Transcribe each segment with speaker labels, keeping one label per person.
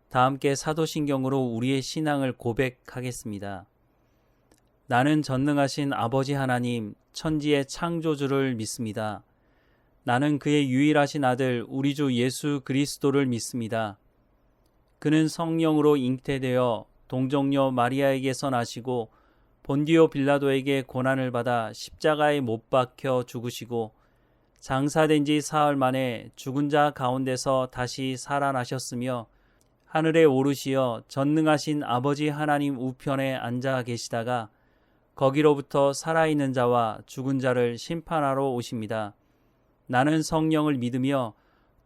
Speaker 1: 다 함께 사도신경으로 우리의 신앙을 고백하겠습니다. 나는 전능하신 아버지 하나님, 천지의 창조주를 믿습니다. 나는 그의 유일하신 아들 우리 주 예수 그리스도를 믿습니다. 그는 성령으로 잉태되어 동정녀 마리아에게서 나시고 본디오 빌라도에게 고난을 받아 십자가에 못 박혀 죽으시고 장사된 지 사흘 만에 죽은 자 가운데서 다시 살아나셨으며 하늘에 오르시어 전능하신 아버지 하나님 우편에 앉아 계시다가 거기로부터 살아있는 자와 죽은 자를 심판하러 오십니다. 나는 성령을 믿으며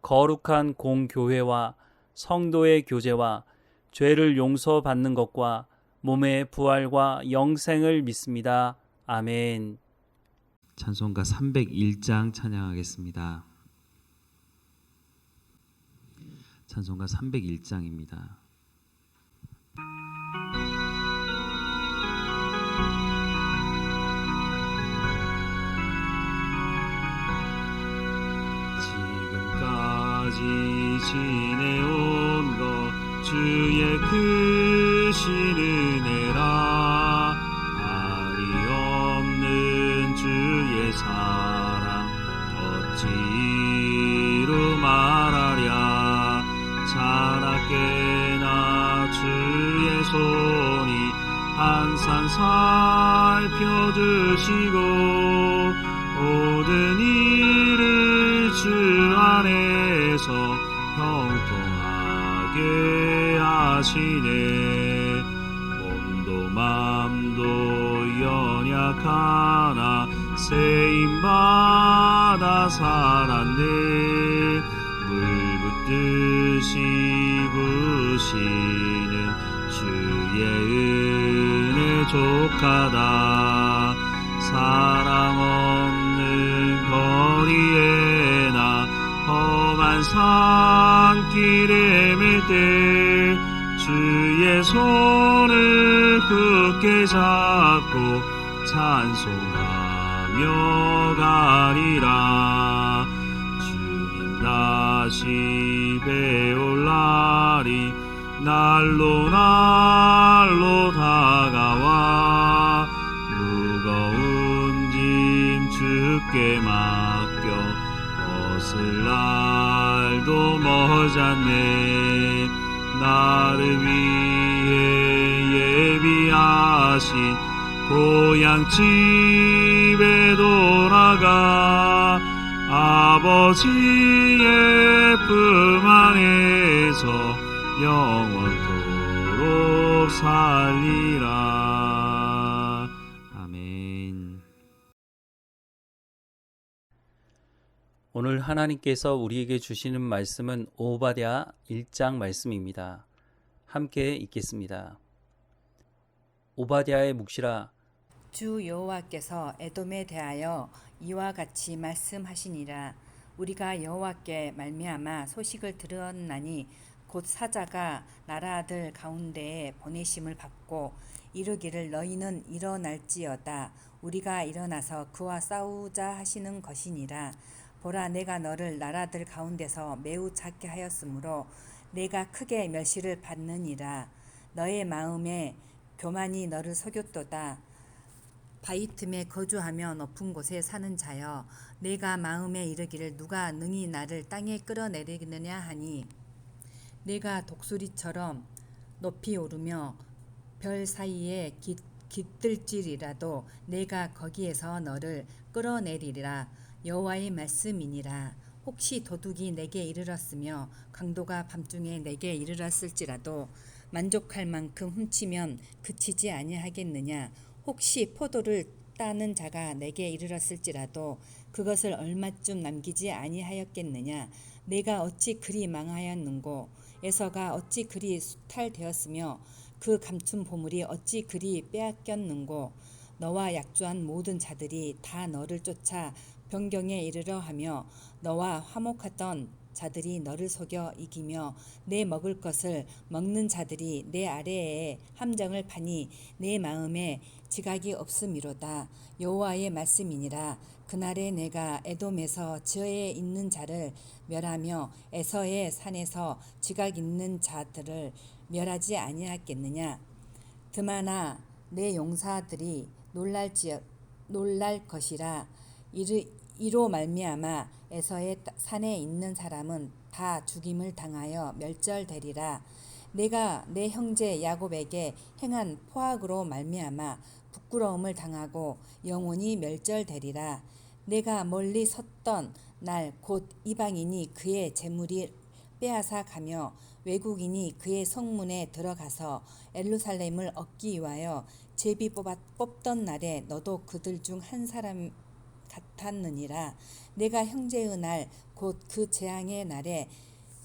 Speaker 1: 거룩한 공교회와 성도의 교제와 죄를 용서받는 것과 몸의 부활과 영생을 믿습니다. 아멘.
Speaker 2: 찬송가 301장 찬양하겠습니다. 찬송가 301장입니다.
Speaker 3: 지금까지 지내온 것 주의 크신 은혜라 말이 없는 주의 사랑 어찌로 말하랴 자라깨나 주의 손이 항상 살펴주시고 모든 일을 주 안에서 형통하게 하시네 몸도 맘도 연약하나 세임받아 살았네 물 붓듯이 부시는 주의 은혜 족하다 사랑 없는 거리에나 험한 산길에 맬 때 주의 손을 굳게 잡고 찬송하며 가리라 주님 다시 배올 날이 날로 다가와 무거운 짐 주께 맡겨 벗을 날도 머졌네 나를 위해 예비하신 고향 집에 돌아가 아버지의 품 안에서 영원토록 살리라. 아멘.
Speaker 1: 오늘 하나님께서 우리에게 주시는 말씀은 오바댜 1장 말씀입니다. 함께 읽겠습니다. 오바댜의 묵시라.
Speaker 4: 주 여호와께서 에돔에 대하여 이와 같이 말씀하시니라. 우리가 여호와께 말미암아 소식을 들었나니 곧 사자가 나라들 가운데에 보내심을 받고 이르기를 너희는 일어날지어다. 우리가 일어나서 그와 싸우자 하시는 것이니라. 보라 내가 너를 나라들 가운데서 매우 작게 하였으므로 내가 크게 멸시를 받느니라. 너의 마음에 교만이 너를 속였도다. 바위 틈에 거주하며 높은 곳에 사는 자여 내가 마음에 이르기를 누가 능히 나를 땅에 끌어내리느냐 하니 내가 독수리처럼 높이 오르며 별 사이에 깃들지리라도 내가 거기에서 너를 끌어내리리라. 여호와의 말씀이니라. 혹시 도둑이 내게 이르렀으며 강도가 밤중에 내게 이르렀을지라도 만족할 만큼 훔치면 그치지 아니하겠느냐. 혹시 포도를 따는 자가 내게 이르렀을지라도 그것을 얼마쯤 남기지 아니하였겠느냐. 내가 어찌 그리 망하였는고 에서가 어찌 그리 수탈되었으며 그 감춘 보물이 어찌 그리 빼앗겼는고. 너와 약조한 모든 자들이 다 너를 쫓아 변경에 이르러 하며 너와 화목하던 자들이 너를 속여 이기며 내 먹을 것을 먹는 자들이 내 아래에 함정을 파니 내 마음에 지각이 없음이로다. 여호와의 말씀이니라. 그날에 내가 에돔에서 저에 있는 자를 멸하며 에서의 산에서 지각 있는 자들을 멸하지 아니하겠느냐. 드마나 내 용사들이 놀랄 것이라. 이로 말미암아 에서의 산에 있는 사람은 다 죽임을 당하여 멸절되리라. 내가 내 형제 야곱에게 행한 포악으로 말미암아 부끄러움을 당하고 영원히 멸절되리라. 내가 멀리 섰던 날 곧 이방인이 그의 재물이 빼앗아 가며 외국인이 그의 성문에 들어가서 예루살렘을 얻기 위하여 제비 뽑던 날에 너도 그들 중 한 사람 같았느니라. 내가 형제의 날 곧 그 재앙의 날에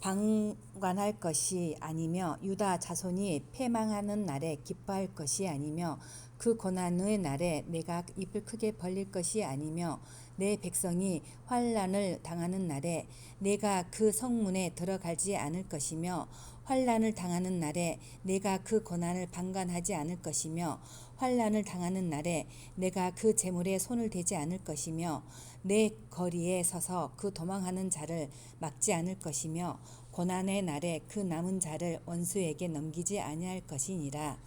Speaker 4: 방관할 것이 아니며 유다 자손이 패망하는 날에 기뻐할 것이 아니며 그 고난의 날에 내가 입을 크게 벌릴 것이 아니며 내 백성이 환난을 당하는 날에 내가 그 성문에 들어가지 않을 것이며 환난을 당하는 날에 내가 그 고난을 방관하지 않을 것이며 환난을 당하는 날에 내가 그 재물에 손을 대지 않을 것이며 내 거리에 서서 그 도망하는 자를 막지 않을 것이며 고난의 날에 그 남은 자를 원수에게 넘기지 아니할 것이니라.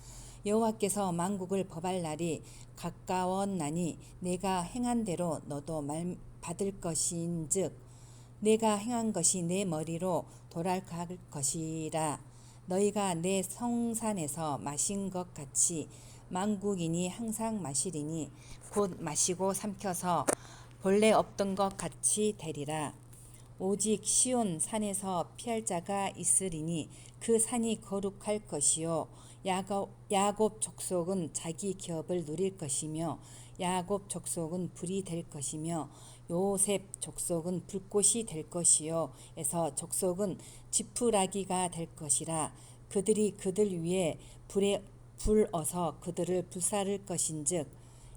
Speaker 4: 여호와께서 만국을 법할 날이 가까웠나니 내가 행한 대로 너도 받을 것인즉 내가 행한 것이 내 머리로 돌아갈 것이라. 너희가 내 성산에서 마신 것 같이 만국인이 항상 마시리니 곧 마시고 삼켜서 본래 없던 것 같이 되리라. 오직 시온 산에서 피할 자가 있으리니 그 산이 거룩할 것이요 야곱 족속은 자기 기업을 누릴 것이며 야곱 족속은 불이 될 것이며 요셉 족속은 불꽃이 될 것이요 에서 족속은 지푸라기가 될 것이라. 그들이 그들 위에 불어서 그들을 불사를 것인즉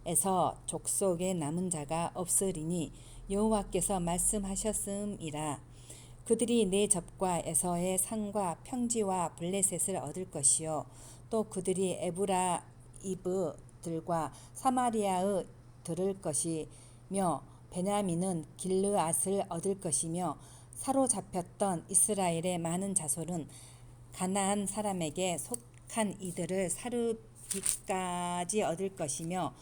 Speaker 4: 에서 족속에 남은 자가 없으리니 여호와께서 말씀하셨음이라. 그들이 내 접과 에서의 산과 평지와 블레셋을 얻을 것이요 또 그들이 에브라임들과 사마리아의 들을 것이며 베냐민은 길르앗을 얻을 것이며 사로잡혔던 이스라엘의 많은 자손은 가나안 사람에게 속한 이들을 사르빗까지 얻을 것이며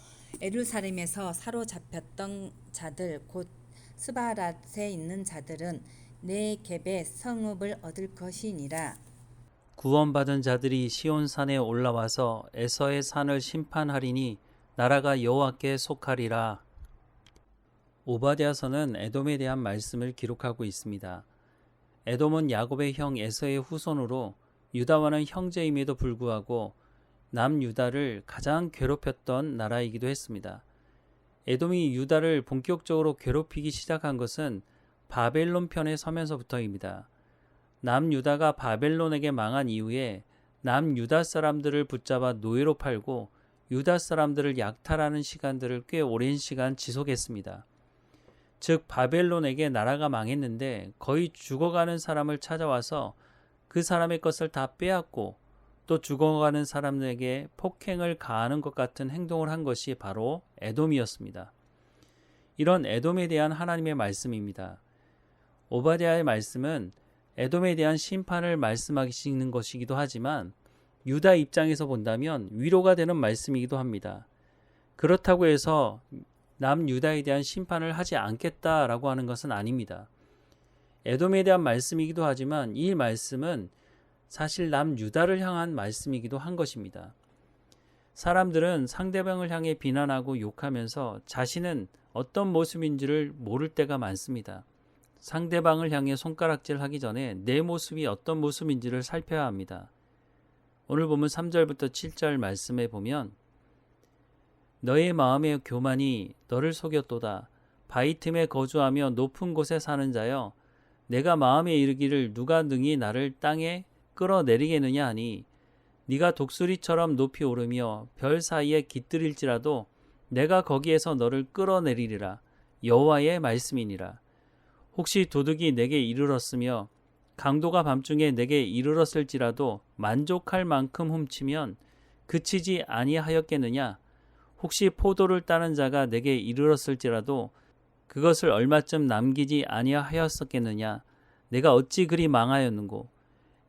Speaker 4: 예루살렘에서 사로잡혔던 자들 곧 스바랏에 있는 자들은 네겝의 성읍을 얻을 것이니라.
Speaker 1: 구원받은 자들이 시온산에 올라와서 에서의 산을 심판하리니 나라가 여호와께 속하리라. 오바댜서는 에돔에 대한 말씀을 기록하고 있습니다. 에돔은 야곱의 형 에서의 후손으로 유다와는 형제임에도 불구하고 남유다를 가장 괴롭혔던 나라이기도 했습니다. 에돔이 유다를 본격적으로 괴롭히기 시작한 것은 바벨론 편에 서면서부터입니다. 남유다가 바벨론에게 망한 이후에 남유다 사람들을 붙잡아 노예로 팔고 유다 사람들을 약탈하는 시간들을 꽤 오랜 시간 지속했습니다. 즉 바벨론에게 나라가 망했는데 거의 죽어가는 사람을 찾아와서 그 사람의 것을 다 빼앗고 또 죽어가는 사람에게 폭행을 가하는 것 같은 행동을 한 것이 바로 에돔이었습니다. 이런 에돔에 대한 하나님의 말씀입니다. 오바댜의 말씀은 에돔에 대한 심판을 말씀하시는 것이기도 하지만 유다 입장에서 본다면 위로가 되는 말씀이기도 합니다. 그렇다고 해서 남유다에 대한 심판을 하지 않겠다라고 하는 것은 아닙니다. 에돔에 대한 말씀이기도 하지만 이 말씀은 사실 남유다를 향한 말씀이기도 한 것입니다. 사람들은 상대방을 향해 비난하고 욕하면서 자신은 어떤 모습인지를 모를 때가 많습니다. 상대방을 향해 손가락질하기 전에 내 모습이 어떤 모습인지를 살펴야 합니다. 오늘 보면 3절부터 7절 말씀에 보면 너의 마음의 교만이 너를 속였도다. 바위 틈에 거주하며 높은 곳에 사는 자여 내가 마음에 이르기를 누가 능히 나를 땅에 끌어내리겠느냐 하니 네가 독수리처럼 높이 오르며 별 사이에 깃들일지라도 내가 거기에서 너를 끌어내리리라. 여호와의 말씀이니라. 혹시 도둑이 내게 이르렀으며 강도가 밤중에 내게 이르렀을지라도 만족할 만큼 훔치면 그치지 아니하였겠느냐? 혹시 포도를 따는 자가 내게 이르렀을지라도 그것을 얼마쯤 남기지 아니하였었겠느냐? 내가 어찌 그리 망하였는고?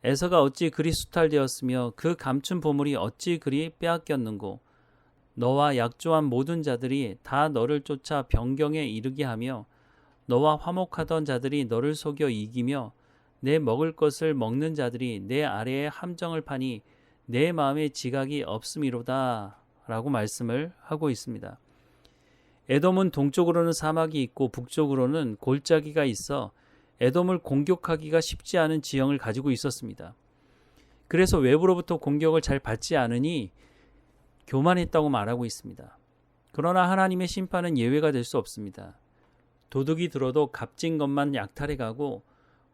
Speaker 1: 에서가 어찌 그리 수탈되었으며 그 감춘 보물이 어찌 그리 빼앗겼는고? 너와 약조한 모든 자들이 다 너를 쫓아 변경에 이르게 하며 너와 화목하던 자들이 너를 속여 이기며 내 먹을 것을 먹는 자들이 내 아래에 함정을 파니 내 마음에 지각이 없음이로다 라고 말씀을 하고 있습니다. 에돔은 동쪽으로는 사막이 있고 북쪽으로는 골짜기가 있어 에돔을 공격하기가 쉽지 않은 지형을 가지고 있었습니다. 그래서 외부로부터 공격을 잘 받지 않으니 교만했다고 말하고 있습니다. 그러나 하나님의 심판은 예외가 될 수 없습니다. 도둑이 들어도 값진 것만 약탈해 가고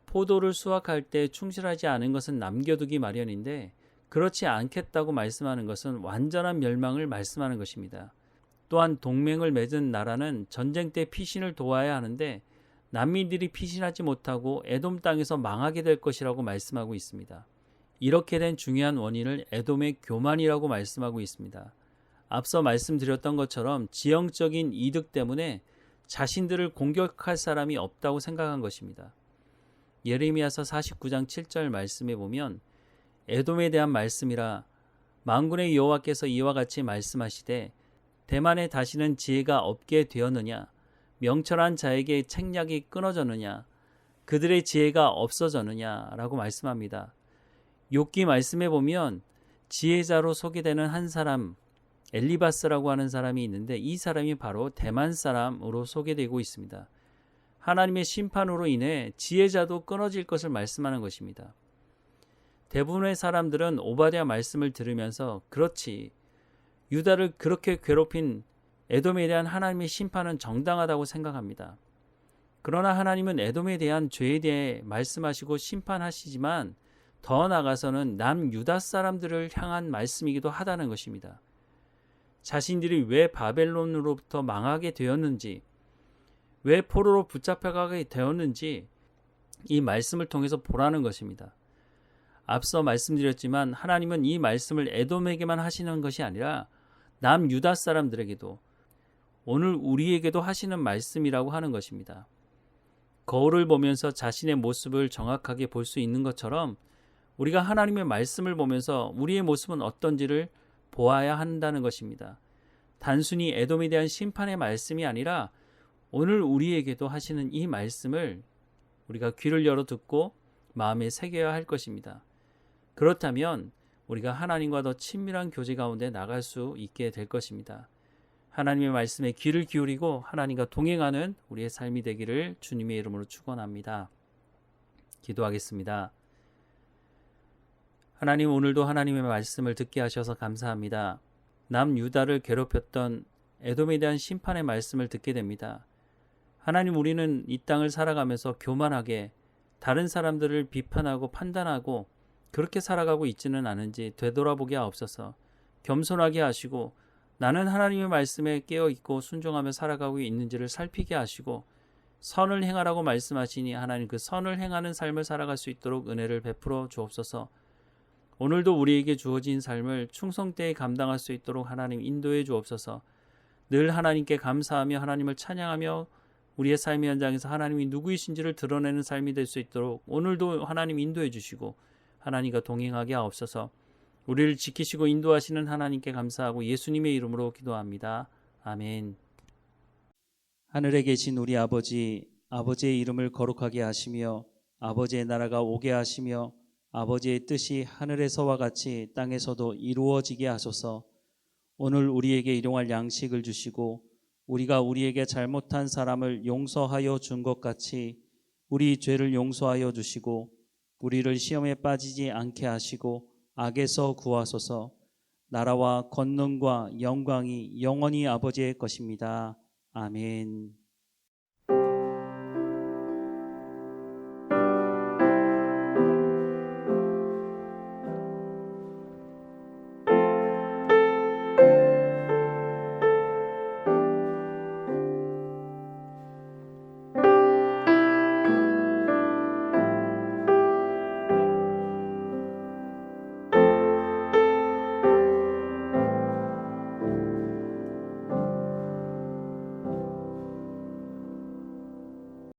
Speaker 1: 포도를 수확할 때 충실하지 않은 것은 남겨두기 마련인데 그렇지 않겠다고 말씀하는 것은 완전한 멸망을 말씀하는 것입니다. 또한 동맹을 맺은 나라는 전쟁 때 피신을 도와야 하는데 난민들이 피신하지 못하고 에돔 땅에서 망하게 될 것이라고 말씀하고 있습니다. 이렇게 된 중요한 원인을 에돔의 교만이라고 말씀하고 있습니다. 앞서 말씀드렸던 것처럼 지형적인 이득 때문에 자신들을 공격할 사람이 없다고 생각한 것입니다. 예레미야서 49장 7절 말씀에 보면 에돔에 대한 말씀이라 만군의 여호와께서 이와 같이 말씀하시되 대만에 다시는 지혜가 없게 되었느냐 명철한 자에게 책략이 끊어졌느냐 그들의 지혜가 없어졌느냐 라고 말씀합니다. 욥기 말씀에 보면 지혜자로 소개되는 한 사람 엘리바스라고 하는 사람이 있는데 이 사람이 바로 대만 사람으로 소개되고 있습니다. 하나님의 심판으로 인해 지혜자도 끊어질 것을 말씀하는 것입니다. 대부분의 사람들은 오바댜 말씀을 들으면서 그렇지 유다를 그렇게 괴롭힌 에돔에 대한 하나님의 심판은 정당하다고 생각합니다. 그러나 하나님은 에돔에 대한 죄에 대해 말씀하시고 심판하시지만 더 나아가서는 남유다 사람들을 향한 말씀이기도 하다는 것입니다. 자신들이 왜 바벨론으로부터 망하게 되었는지 왜 포로로 붙잡혀가게 되었는지 이 말씀을 통해서 보라는 것입니다. 앞서 말씀드렸지만 하나님은 이 말씀을 에돔에게만 하시는 것이 아니라 남유다 사람들에게도 오늘 우리에게도 하시는 말씀이라고 하는 것입니다. 거울을 보면서 자신의 모습을 정확하게 볼 수 있는 것처럼 우리가 하나님의 말씀을 보면서 우리의 모습은 어떤지를 보아야 한다는 것입니다. 단순히 에돔에 대한 심판의 말씀이 아니라 오늘 우리에게도 하시는 이 말씀을 우리가 귀를 열어 듣고 마음에 새겨야 할 것입니다. 그렇다면 우리가 하나님과 더 친밀한 교제 가운데 나갈 수 있게 될 것입니다. 하나님의 말씀에 귀를 기울이고 하나님과 동행하는 우리의 삶이 되기를 주님의 이름으로 축원합니다. 기도하겠습니다. 하나님, 오늘도 하나님의 말씀을 듣게 하셔서 감사합니다. 남유다를 괴롭혔던 에돔에 대한 심판의 말씀을 듣게 됩니다. 하나님, 우리는 이 땅을 살아가면서 교만하게 다른 사람들을 비판하고 판단하고 그렇게 살아가고 있지는 않은지 되돌아보게 하옵소서. 겸손하게 하시고 나는 하나님의 말씀에 깨어있고 순종하며 살아가고 있는지를 살피게 하시고 선을 행하라고 말씀하시니 하나님 그 선을 행하는 삶을 살아갈 수 있도록 은혜를 베풀어 주옵소서. 오늘도 우리에게 주어진 삶을 충성되이 감당할 수 있도록 하나님 인도해 주옵소서. 늘 하나님께 감사하며 하나님을 찬양하며 우리의 삶의 현장에서 하나님이 누구이신지를 드러내는 삶이 될 수 있도록 오늘도 하나님 인도해 주시고 하나님과 동행하게 하옵소서. 우리를 지키시고 인도하시는 하나님께 감사하고 예수님의 이름으로 기도합니다. 아멘.
Speaker 5: 하늘에 계신 우리 아버지, 아버지의 이름을 거룩하게 하시며 아버지의 나라가 오게 하시며 아버지의 뜻이 하늘에서와 같이 땅에서도 이루어지게 하소서. 오늘 우리에게 일용할 양식을 주시고 우리가 우리에게 잘못한 사람을 용서하여 준 것 같이 우리 죄를 용서하여 주시고 우리를 시험에 빠지지 않게 하시고 악에서 구하소서. 나라와 권능과 영광이 영원히 아버지의 것입니다. 아멘.